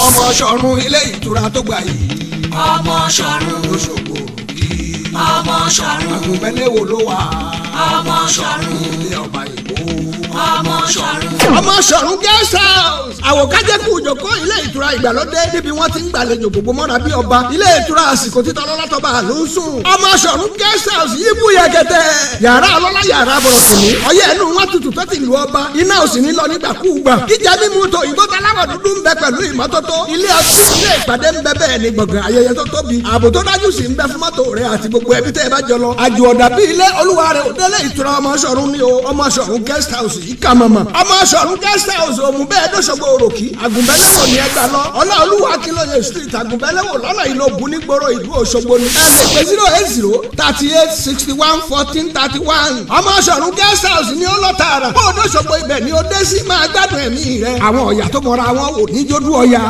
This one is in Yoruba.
ọmọ ṣọ̀run ilé ìtura tó gbà yìí. ọmọ ṣọ̀run Òṣogbo kí. ọmọ ṣọ̀run Àgùnbẹ́lẹ́wò ló wà. ọmọ ṣọ̀run ilé ọba Èkó. ọmọ ṣọ̀run. ọmọ ṣọ̀run guest house. àwòkájẹ́kù òjòkó ilé ìtura ìgbàlódé níbi wọ́n ti ń gbàlejò gbogbo mọ́ra bí ọba. ilé ìtura àsìkò títọ́ lọ́lọ́tọ́ba ló ń sùn. ọmọ ṣọ̀run guest house yìí bú yẹ̀gẹ̀dẹ̀. yàrá ọlọ́lá yàrá bọ̀rọ̀kìnní. ọyẹ́ ẹnu wọn tutù tó ti lu ọba. iná ò sì ní lọ nígbàkúùgbà. jíjẹ mímu tó ìbò taláwọ̀ dúdú ń bẹ pẹ̀lú ìmọ́tótó. ilé ọtí ilé ìpàdé ń bẹ bẹ́ẹ̀ ni gbọ̀ngàn ayẹyẹ tó tóbi. ààbò tó dájú sí ń bẹ fún mọ́tò rẹ àti gbogbo ẹbí tẹ́ ẹ bá jọ lọ. àjò ọ̀dà bí ilé olúwa rẹ̀ ò délé ìtura ọmọ ṣọ̀run ni o. ọmọ ṣọ̀run guest house yìí kà mọ̀mọ́. ọmọ ṣọ̀run guest house òmù bẹ́ẹ̀ dọ́sọ̀gbọ̀ òròkì. àgùnbẹ́lẹ́wò ni ẹ gbà lọ. ọlá olúwa kìlóye street àgùnbẹ́lẹ́wò lọ́nà ìlú ògùn nígboro ìlú Òṣogbo ni. ẹ lè pe 08038611431. ọmọ ṣọ̀run guest house ni ó lọ tààrà. bó o dọ́sọ̀gbọ̀ ibẹ̀ ni ó dé sí máa gbádùn ẹ̀mí rẹ̀. àwọn ọ̀yà tó mọra wọn ò ní jódú ọ̀yà.